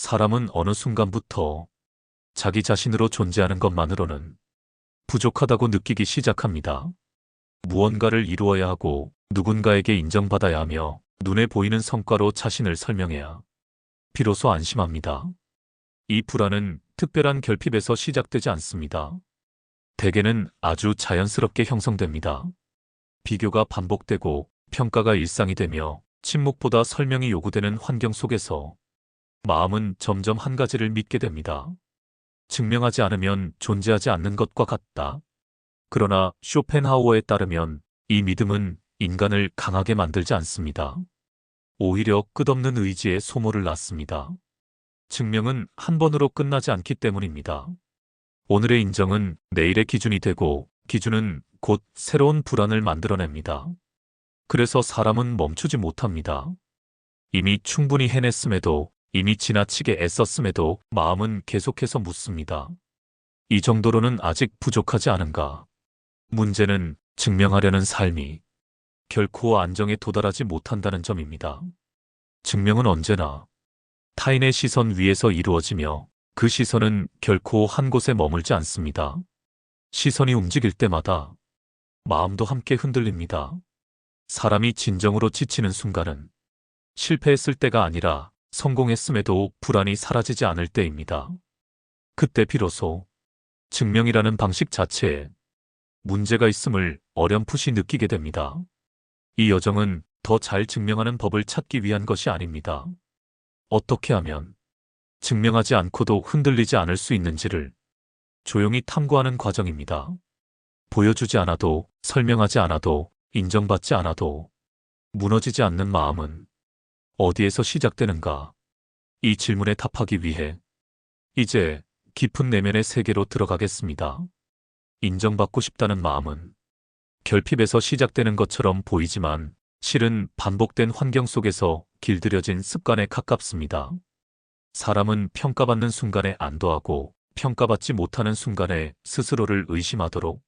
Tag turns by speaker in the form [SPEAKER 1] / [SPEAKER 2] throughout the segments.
[SPEAKER 1] 사람은 어느 순간부터 자기 자신으로 존재하는 것만으로는 부족하다고 느끼기 시작합니다. 무언가를 이루어야 하고 누군가에게 인정받아야 하며 눈에 보이는 성과로 자신을 설명해야 비로소 안심합니다. 이 불안은 특별한 결핍에서 시작되지 않습니다. 대개는 아주 자연스럽게 형성됩니다. 비교가 반복되고 평가가 일상이 되며 침묵보다 설명이 요구되는 환경 속에서 마음은 점점 한 가지를 믿게 됩니다. 증명하지 않으면 존재하지 않는 것과 같다. 그러나 쇼펜하우어에 따르면 이 믿음은 인간을 강하게 만들지 않습니다. 오히려 끝없는 의지의 소모를 낳습니다. 증명은 한 번으로 끝나지 않기 때문입니다. 오늘의 인정은 내일의 기준이 되고 기준은 곧 새로운 불안을 만들어냅니다. 그래서 사람은 멈추지 못합니다. 이미 충분히 해냈음에도 이미 지나치게 애썼음에도 마음은 계속해서 묻습니다. 이 정도로는 아직 부족하지 않은가? 문제는 증명하려는 삶이 결코 안정에 도달하지 못한다는 점입니다. 증명은 언제나 타인의 시선 위에서 이루어지며 그 시선은 결코 한 곳에 머물지 않습니다. 시선이 움직일 때마다 마음도 함께 흔들립니다. 사람이 진정으로 지치는 순간은 실패했을 때가 아니라 성공했음에도 불안이 사라지지 않을 때입니다. 그때 비로소 증명이라는 방식 자체에 문제가 있음을 어렴풋이 느끼게 됩니다. 이 여정은 더 잘 증명하는 법을 찾기 위한 것이 아닙니다. 어떻게 하면 증명하지 않고도 흔들리지 않을 수 있는지를 조용히 탐구하는 과정입니다. 보여주지 않아도, 설명하지 않아도, 인정받지 않아도 무너지지 않는 마음은 어디에서 시작되는가? 이 질문에 답하기 위해 이제 깊은 내면의 세계로 들어가겠습니다. 인정받고 싶다는 마음은 결핍에서 시작되는 것처럼 보이지만 실은 반복된 환경 속에서 길들여진 습관에 가깝습니다. 사람은 평가받는 순간에 안도하고 평가받지 못하는 순간에 스스로를 의심하도록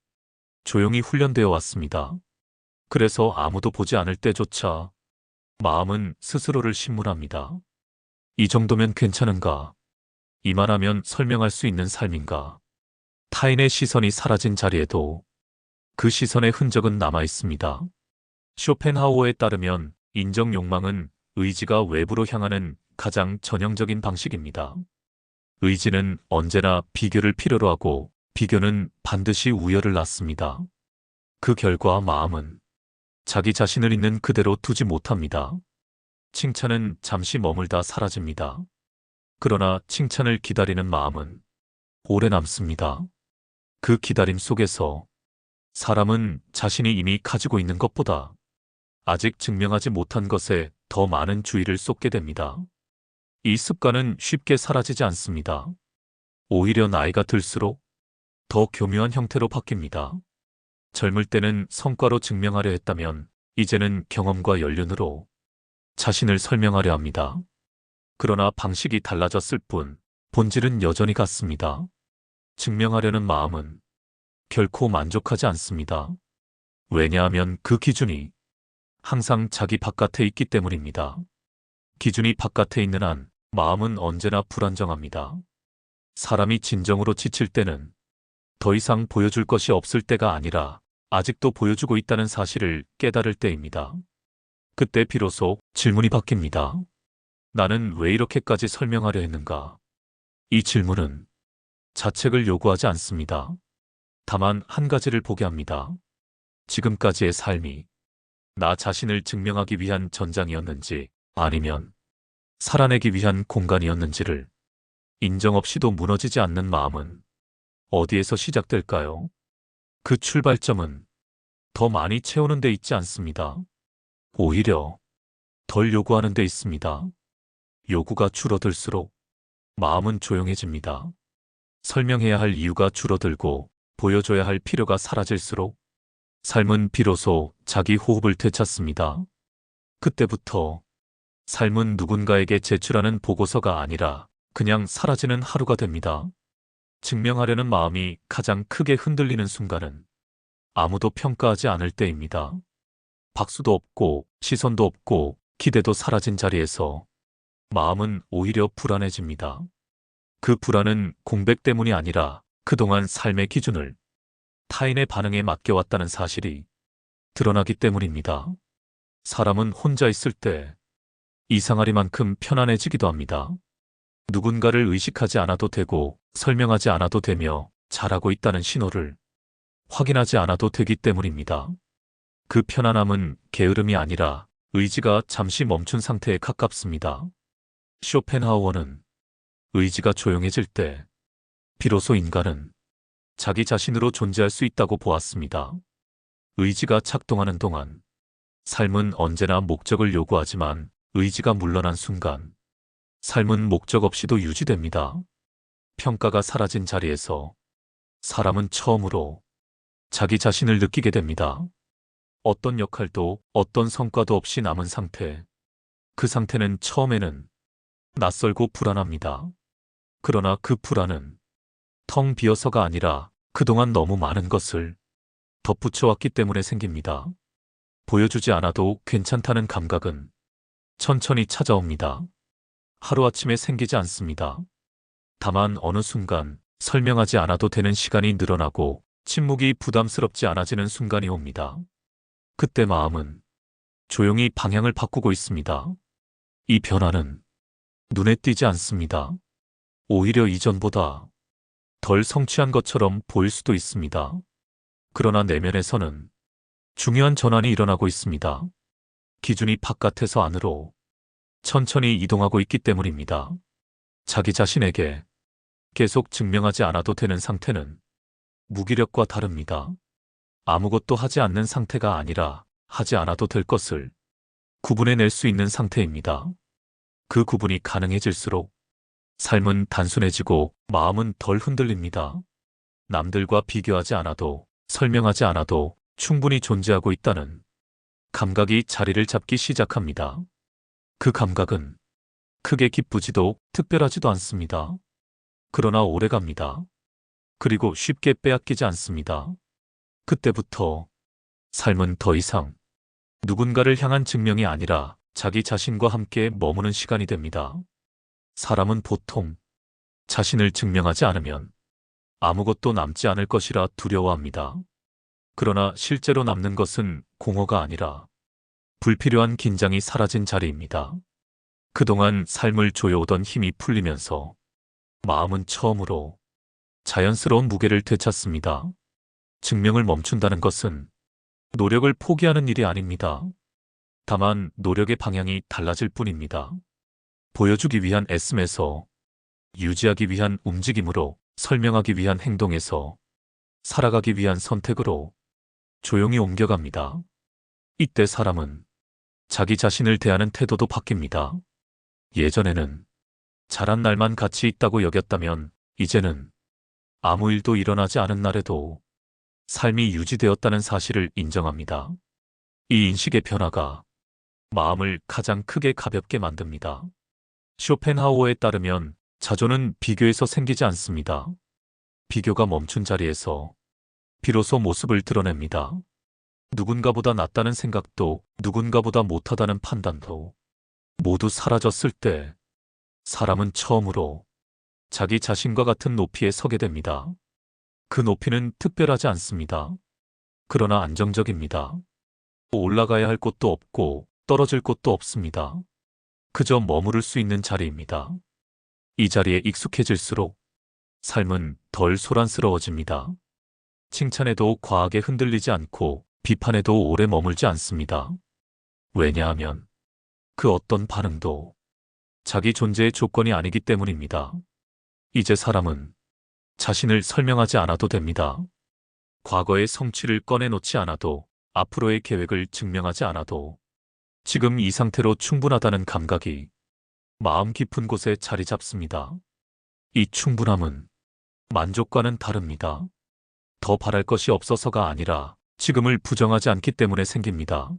[SPEAKER 1] 조용히 훈련되어 왔습니다. 그래서 아무도 보지 않을 때조차 마음은 스스로를 신문합니다. 이 정도면 괜찮은가? 이만하면 설명할 수 있는 삶인가? 타인의 시선이 사라진 자리에도 그 시선의 흔적은 남아 있습니다. 쇼펜하우어에 따르면 인정 욕망은 의지가 외부로 향하는 가장 전형적인 방식입니다. 의지는 언제나 비교를 필요로 하고 비교는 반드시 우열을 낳습니다. 그 결과 마음은 자기 자신을 있는 그대로 두지 못합니다. 칭찬은 잠시 머물다 사라집니다. 그러나 칭찬을 기다리는 마음은 오래 남습니다. 그 기다림 속에서 사람은 자신이 이미 가지고 있는 것보다 아직 증명하지 못한 것에 더 많은 주의를 쏟게 됩니다. 이 습관은 쉽게 사라지지 않습니다. 오히려 나이가 들수록 더 교묘한 형태로 바뀝니다. 젊을 때는 성과로 증명하려 했다면 이제는 경험과 연륜으로 자신을 설명하려 합니다. 그러나 방식이 달라졌을 뿐 본질은 여전히 같습니다. 증명하려는 마음은 결코 만족하지 않습니다. 왜냐하면 그 기준이 항상 자기 바깥에 있기 때문입니다. 기준이 바깥에 있는 한 마음은 언제나 불안정합니다. 사람이 진정으로 지칠 때는 더 이상 보여줄 것이 없을 때가 아니라 아직도 보여주고 있다는 사실을 깨달을 때입니다. 그때 비로소 질문이 바뀝니다. 나는 왜 이렇게까지 설명하려 했는가? 이 질문은 자책을 요구하지 않습니다. 다만 한 가지를 보게 합니다. 지금까지의 삶이 나 자신을 증명하기 위한 전장이었는지 아니면 살아내기 위한 공간이었는지를 인정 없이도 무너지지 않는 마음은 어디에서 시작될까요? 그 출발점은 더 많이 채우는 데 있지 않습니다. 오히려 덜 요구하는 데 있습니다. 요구가 줄어들수록 마음은 조용해집니다. 설명해야 할 이유가 줄어들고 보여줘야 할 필요가 사라질수록 삶은 비로소 자기 호흡을 되찾습니다. 그때부터 삶은 누군가에게 제출하는 보고서가 아니라 그냥 사라지는 하루가 됩니다. 증명하려는 마음이 가장 크게 흔들리는 순간은 아무도 평가하지 않을 때입니다. 박수도 없고 시선도 없고 기대도 사라진 자리에서 마음은 오히려 불안해집니다. 그 불안은 공백 때문이 아니라 그동안 삶의 기준을 타인의 반응에 맡겨왔다는 사실이 드러나기 때문입니다. 사람은 혼자 있을 때 이상하리만큼 편안해지기도 합니다. 누군가를 의식하지 않아도 되고 설명하지 않아도 되며 잘하고 있다는 신호를 확인하지 않아도 되기 때문입니다. 그 편안함은 게으름이 아니라 의지가 잠시 멈춘 상태에 가깝습니다. 쇼펜하우어는 의지가 조용해질 때 비로소 인간은 자기 자신으로 존재할 수 있다고 보았습니다. 의지가 작동하는 동안 삶은 언제나 목적을 요구하지만 의지가 물러난 순간 삶은 목적 없이도 유지됩니다. 평가가 사라진 자리에서 사람은 처음으로 자기 자신을 느끼게 됩니다. 어떤 역할도 어떤 성과도 없이 남은 상태. 그 상태는 처음에는 낯설고 불안합니다. 그러나 그 불안은 텅 비어서가 아니라 그동안 너무 많은 것을 덧붙여왔기 때문에 생깁니다. 보여주지 않아도 괜찮다는 감각은 천천히 찾아옵니다. 하루아침에 생기지 않습니다. 다만 어느 순간 설명하지 않아도 되는 시간이 늘어나고 침묵이 부담스럽지 않아지는 순간이 옵니다. 그때 마음은 조용히 방향을 바꾸고 있습니다. 이 변화는 눈에 띄지 않습니다. 오히려 이전보다 덜 성취한 것처럼 보일 수도 있습니다. 그러나 내면에서는 중요한 전환이 일어나고 있습니다. 기준이 바깥에서 안으로 천천히 이동하고 있기 때문입니다. 자기 자신에게 계속 증명하지 않아도 되는 상태는 무기력과 다릅니다. 아무것도 하지 않는 상태가 아니라 하지 않아도 될 것을 구분해낼 수 있는 상태입니다. 그 구분이 가능해질수록 삶은 단순해지고 마음은 덜 흔들립니다. 남들과 비교하지 않아도 설명하지 않아도 충분히 존재하고 있다는 감각이 자리를 잡기 시작합니다. 그 감각은 크게 기쁘지도 특별하지도 않습니다. 그러나 오래갑니다. 그리고 쉽게 빼앗기지 않습니다. 그때부터 삶은 더 이상 누군가를 향한 증명이 아니라 자기 자신과 함께 머무는 시간이 됩니다. 사람은 보통 자신을 증명하지 않으면 아무것도 남지 않을 것이라 두려워합니다. 그러나 실제로 남는 것은 공허가 아니라 불필요한 긴장이 사라진 자리입니다. 그동안 삶을 조여오던 힘이 풀리면서 마음은 처음으로 자연스러운 무게를 되찾습니다. 증명을 멈춘다는 것은 노력을 포기하는 일이 아닙니다. 다만 노력의 방향이 달라질 뿐입니다. 보여주기 위한 애씀에서 유지하기 위한 움직임으로 설명하기 위한 행동에서 살아가기 위한 선택으로 조용히 옮겨갑니다. 이때 사람은 자기 자신을 대하는 태도도 바뀝니다. 예전에는 잘한 날만 가치 있다고 여겼다면 이제는 아무 일도 일어나지 않은 날에도 삶이 유지되었다는 사실을 인정합니다. 이 인식의 변화가 마음을 가장 크게 가볍게 만듭니다. 쇼펜하우어에 따르면 자존은 비교에서 생기지 않습니다. 비교가 멈춘 자리에서 비로소 모습을 드러냅니다. 누군가보다 낫다는 생각도 누군가보다 못하다는 판단도 모두 사라졌을 때 사람은 처음으로 자기 자신과 같은 높이에 서게 됩니다. 그 높이는 특별하지 않습니다. 그러나 안정적입니다. 올라가야 할 곳도 없고 떨어질 곳도 없습니다. 그저 머무를 수 있는 자리입니다. 이 자리에 익숙해질수록 삶은 덜 소란스러워집니다. 칭찬에도 과하게 흔들리지 않고 비판에도 오래 머물지 않습니다. 왜냐하면 그 어떤 반응도 자기 존재의 조건이 아니기 때문입니다. 이제 사람은 자신을 설명하지 않아도 됩니다. 과거의 성취를 꺼내놓지 않아도 앞으로의 계획을 증명하지 않아도 지금 이 상태로 충분하다는 감각이 마음 깊은 곳에 자리 잡습니다. 이 충분함은 만족과는 다릅니다. 더 바랄 것이 없어서가 아니라 지금을 부정하지 않기 때문에 생깁니다.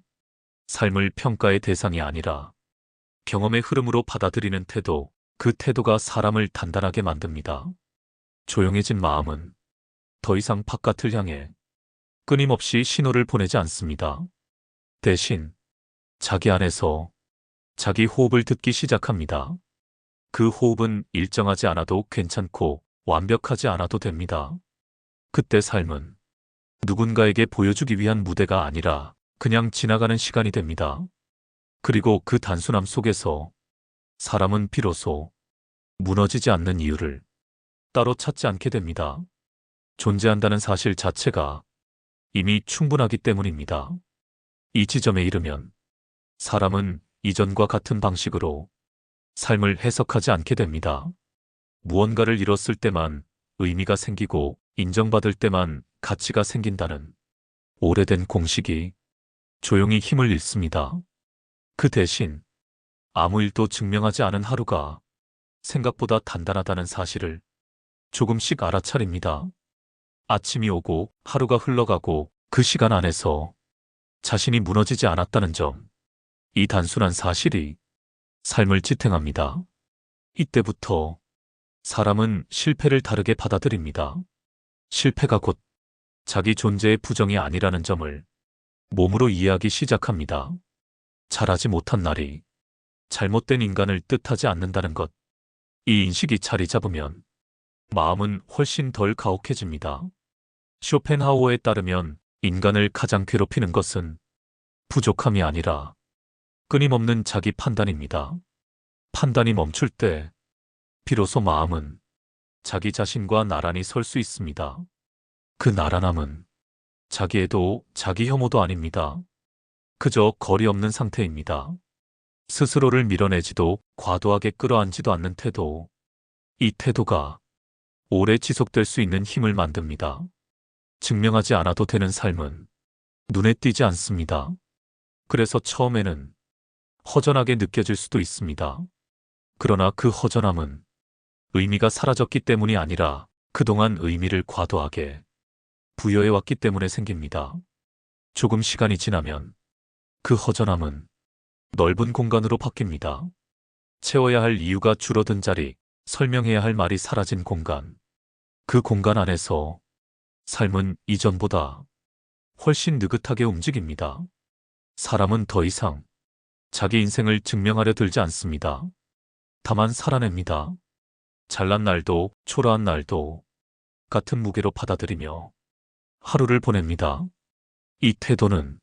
[SPEAKER 1] 삶을 평가의 대상이 아니라 경험의 흐름으로 받아들이는 태도, 그 태도가 사람을 단단하게 만듭니다. 조용해진 마음은 더 이상 바깥을 향해 끊임없이 신호를 보내지 않습니다. 대신 자기 안에서 자기 호흡을 듣기 시작합니다. 그 호흡은 일정하지 않아도 괜찮고 완벽하지 않아도 됩니다. 그때 삶은 누군가에게 보여주기 위한 무대가 아니라 그냥 지나가는 시간이 됩니다. 그리고 그 단순함 속에서 사람은 비로소 무너지지 않는 이유를 따로 찾지 않게 됩니다. 존재한다는 사실 자체가 이미 충분하기 때문입니다. 이 지점에 이르면 사람은 이전과 같은 방식으로 삶을 해석하지 않게 됩니다. 무언가를 이뤘을 때만 의미가 생기고 인정받을 때만 가치가 생긴다는 오래된 공식이 조용히 힘을 잃습니다. 그 대신 아무 일도 증명하지 않은 하루가 생각보다 단단하다는 사실을 조금씩 알아차립니다. 아침이 오고 하루가 흘러가고 그 시간 안에서 자신이 무너지지 않았다는 점, 이 단순한 사실이 삶을 지탱합니다. 이때부터 사람은 실패를 다르게 받아들입니다. 실패가 곧 자기 존재의 부정이 아니라는 점을 몸으로 이해하기 시작합니다. 잘하지 못한 날이 잘못된 인간을 뜻하지 않는다는 것, 이 인식이 자리 잡으면 마음은 훨씬 덜 가혹해집니다. 쇼펜하우어에 따르면 인간을 가장 괴롭히는 것은 부족함이 아니라 끊임없는 자기 판단입니다. 판단이 멈출 때 비로소 마음은 자기 자신과 나란히 설 수 있습니다. 그 나란함은 자기애도 자기 혐오도 아닙니다. 그저 거리 없는 상태입니다. 스스로를 밀어내지도 과도하게 끌어안지도 않는 태도. 이 태도가 오래 지속될 수 있는 힘을 만듭니다. 증명하지 않아도 되는 삶은 눈에 띄지 않습니다. 그래서 처음에는 허전하게 느껴질 수도 있습니다. 그러나 그 허전함은 의미가 사라졌기 때문이 아니라 그동안 의미를 과도하게 부여해왔기 때문에 생깁니다. 조금 시간이 지나면 그 허전함은 넓은 공간으로 바뀝니다. 채워야 할 이유가 줄어든 자리, 설명해야 할 말이 사라진 공간. 그 공간 안에서 삶은 이전보다 훨씬 느긋하게 움직입니다. 사람은 더 이상 자기 인생을 증명하려 들지 않습니다. 다만 살아냅니다. 잘난 날도 초라한 날도 같은 무게로 받아들이며 하루를 보냅니다. 이 태도는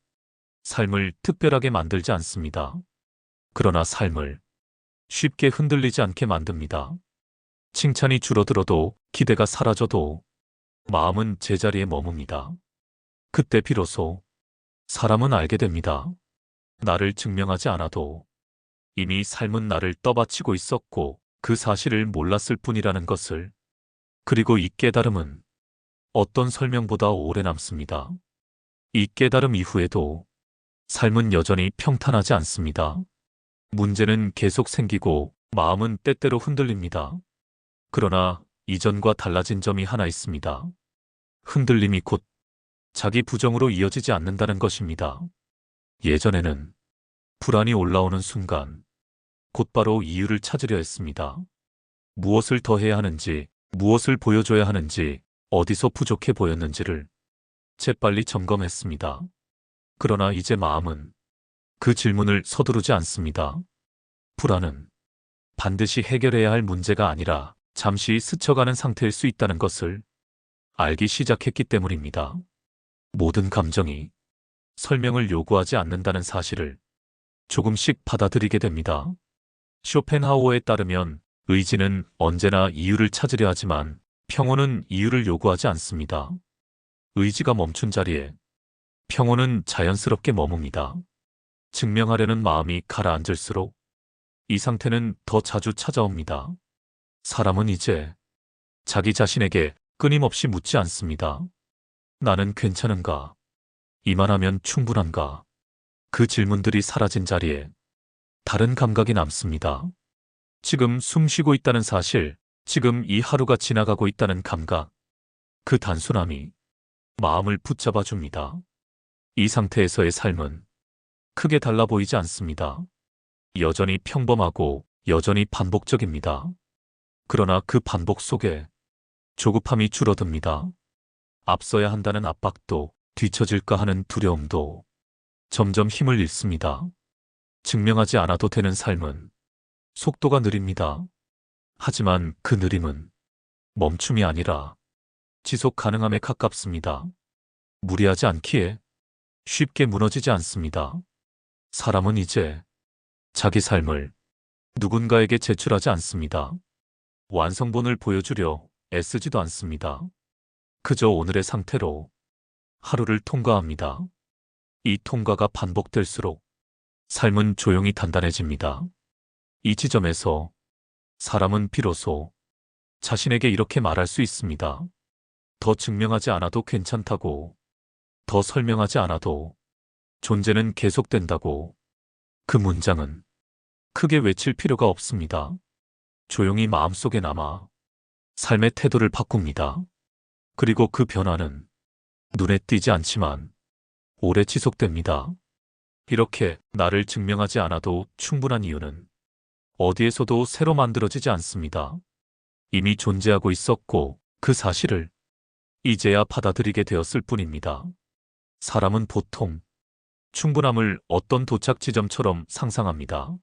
[SPEAKER 1] 삶을 특별하게 만들지 않습니다. 그러나 삶을 쉽게 흔들리지 않게 만듭니다. 칭찬이 줄어들어도 기대가 사라져도 마음은 제자리에 머뭅니다. 그때 비로소 사람은 알게 됩니다. 나를 증명하지 않아도 이미 삶은 나를 떠받치고 있었고 그 사실을 몰랐을 뿐이라는 것을. 그리고 이 깨달음은 어떤 설명보다 오래 남습니다. 이 깨달음 이후에도 삶은 여전히 평탄하지 않습니다. 문제는 계속 생기고 마음은 때때로 흔들립니다. 그러나 이전과 달라진 점이 하나 있습니다. 흔들림이 곧 자기 부정으로 이어지지 않는다는 것입니다. 예전에는 불안이 올라오는 순간 곧바로 이유를 찾으려 했습니다. 무엇을 더 해야 하는지, 무엇을 보여줘야 하는지, 어디서 부족해 보였는지를 재빨리 점검했습니다. 그러나 이제 마음은 그 질문을 서두르지 않습니다. 불안은 반드시 해결해야 할 문제가 아니라 잠시 스쳐가는 상태일 수 있다는 것을 알기 시작했기 때문입니다. 모든 감정이 설명을 요구하지 않는다는 사실을 조금씩 받아들이게 됩니다. 쇼펜하우어에 따르면 의지는 언제나 이유를 찾으려 하지만 평온은 이유를 요구하지 않습니다. 의지가 멈춘 자리에 평온은 자연스럽게 머뭅니다. 증명하려는 마음이 가라앉을수록 이 상태는 더 자주 찾아옵니다. 사람은 이제 자기 자신에게 끊임없이 묻지 않습니다. 나는 괜찮은가? 이만하면 충분한가? 그 질문들이 사라진 자리에 다른 감각이 남습니다. 지금 숨 쉬고 있다는 사실, 지금 이 하루가 지나가고 있다는 감각, 그 단순함이 마음을 붙잡아 줍니다. 이 상태에서의 삶은 크게 달라 보이지 않습니다. 여전히 평범하고 여전히 반복적입니다. 그러나 그 반복 속에 조급함이 줄어듭니다. 앞서야 한다는 압박도 뒤처질까 하는 두려움도 점점 힘을 잃습니다. 증명하지 않아도 되는 삶은 속도가 느립니다. 하지만 그 느림은 멈춤이 아니라 지속 가능함에 가깝습니다. 무리하지 않기에 쉽게 무너지지 않습니다. 사람은 이제 자기 삶을 누군가에게 제출하지 않습니다. 완성본을 보여주려 애쓰지도 않습니다. 그저 오늘의 상태로 하루를 통과합니다. 이 통과가 반복될수록 삶은 조용히 단단해집니다. 이 지점에서 사람은 비로소 자신에게 이렇게 말할 수 있습니다. 더 증명하지 않아도 괜찮다고, 더 설명하지 않아도 존재는 계속된다고. 그 문장은 크게 외칠 필요가 없습니다. 조용히 마음속에 남아 삶의 태도를 바꿉니다. 그리고 그 변화는 눈에 띄지 않지만 오래 지속됩니다. 이렇게 나를 증명하지 않아도 충분한 이유는 어디에서도 새로 만들어지지 않습니다. 이미 존재하고 있었고 그 사실을 이제야 받아들이게 되었을 뿐입니다. 사람은 보통 충분함을 어떤 도착 지점처럼 상상합니다.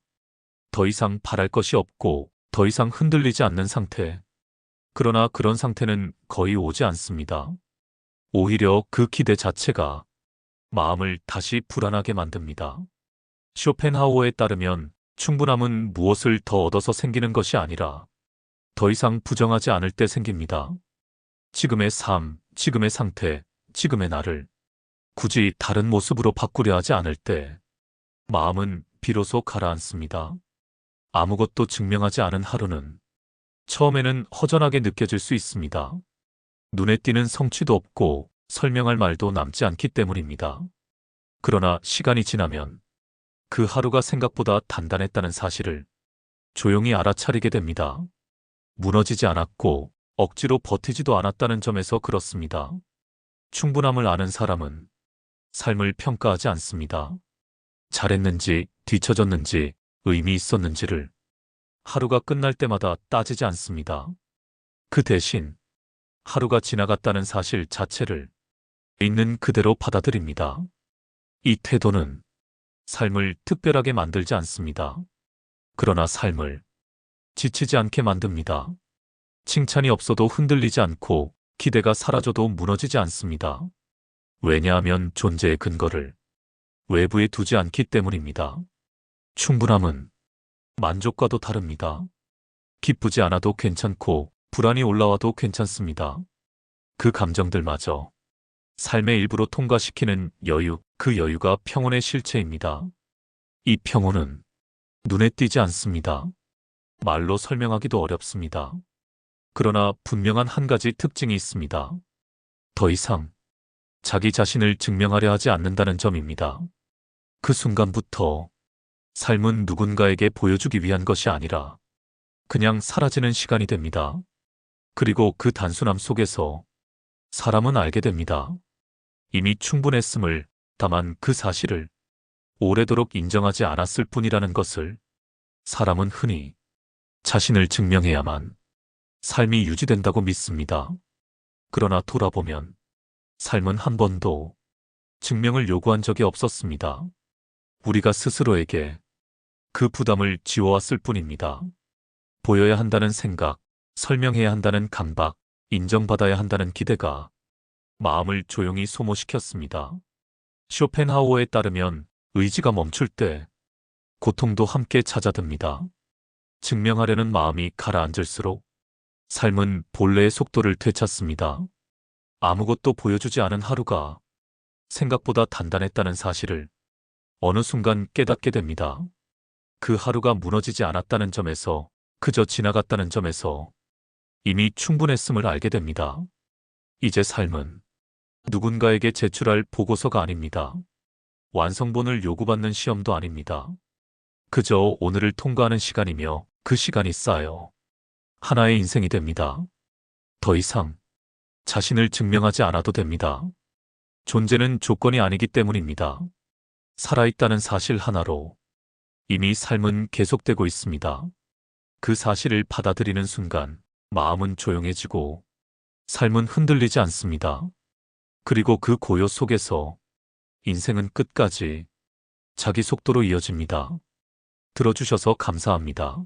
[SPEAKER 1] 더 이상 바랄 것이 없고 더 이상 흔들리지 않는 상태. 그러나 그런 상태는 거의 오지 않습니다. 오히려 그 기대 자체가 마음을 다시 불안하게 만듭니다. 쇼펜하우어에 따르면 충분함은 무엇을 더 얻어서 생기는 것이 아니라 더 이상 부정하지 않을 때 생깁니다. 지금의 삶, 지금의 상태, 지금의 나를 굳이 다른 모습으로 바꾸려 하지 않을 때 마음은 비로소 가라앉습니다. 아무것도 증명하지 않은 하루는 처음에는 허전하게 느껴질 수 있습니다. 눈에 띄는 성취도 없고 설명할 말도 남지 않기 때문입니다. 그러나 시간이 지나면 그 하루가 생각보다 단단했다는 사실을 조용히 알아차리게 됩니다. 무너지지 않았고 억지로 버티지도 않았다는 점에서 그렇습니다. 충분함을 아는 사람은 삶을 평가하지 않습니다. 잘했는지, 뒤처졌는지, 의미 있었는지를 하루가 끝날 때마다 따지지 않습니다. 그 대신 하루가 지나갔다는 사실 자체를 있는 그대로 받아들입니다. 이 태도는 삶을 특별하게 만들지 않습니다. 그러나 삶을 지치지 않게 만듭니다. 칭찬이 없어도 흔들리지 않고 기대가 사라져도 무너지지 않습니다. 왜냐하면 존재의 근거를 외부에 두지 않기 때문입니다. 충분함은 만족과도 다릅니다. 기쁘지 않아도 괜찮고 불안이 올라와도 괜찮습니다. 그 감정들마저 삶의 일부로 통과시키는 여유, 그 여유가 평온의 실체입니다. 이 평온은 눈에 띄지 않습니다. 말로 설명하기도 어렵습니다. 그러나 분명한 한 가지 특징이 있습니다. 더 이상 자기 자신을 증명하려 하지 않는다는 점입니다. 그 순간부터 삶은 누군가에게 보여주기 위한 것이 아니라 그냥 사라지는 시간이 됩니다. 그리고 그 단순함 속에서 사람은 알게 됩니다. 이미 충분했음을, 다만 그 사실을 오래도록 인정하지 않았을 뿐이라는 것을. 사람은 흔히 자신을 증명해야만 삶이 유지된다고 믿습니다. 그러나 돌아보면 삶은 한 번도 증명을 요구한 적이 없었습니다. 우리가 스스로에게 그 부담을 지워왔을 뿐입니다. 보여야 한다는 생각, 설명해야 한다는 강박, 인정받아야 한다는 기대가 마음을 조용히 소모시켰습니다. 쇼펜하우어에 따르면 의지가 멈출 때 고통도 함께 찾아듭니다. 증명하려는 마음이 가라앉을수록 삶은 본래의 속도를 되찾습니다. 아무것도 보여주지 않은 하루가 생각보다 단단했다는 사실을 어느 순간 깨닫게 됩니다. 그 하루가 무너지지 않았다는 점에서, 그저 지나갔다는 점에서 이미 충분했음을 알게 됩니다. 이제 삶은 누군가에게 제출할 보고서가 아닙니다. 완성본을 요구받는 시험도 아닙니다. 그저 오늘을 통과하는 시간이며 그 시간이 쌓여 하나의 인생이 됩니다. 더 이상 자신을 증명하지 않아도 됩니다. 존재는 조건이 아니기 때문입니다. 살아있다는 사실 하나로 이미 삶은 계속되고 있습니다. 그 사실을 받아들이는 순간 마음은 조용해지고 삶은 흔들리지 않습니다. 그리고 그 고요 속에서 인생은 끝까지 자기 속도로 이어집니다. 들어주셔서 감사합니다.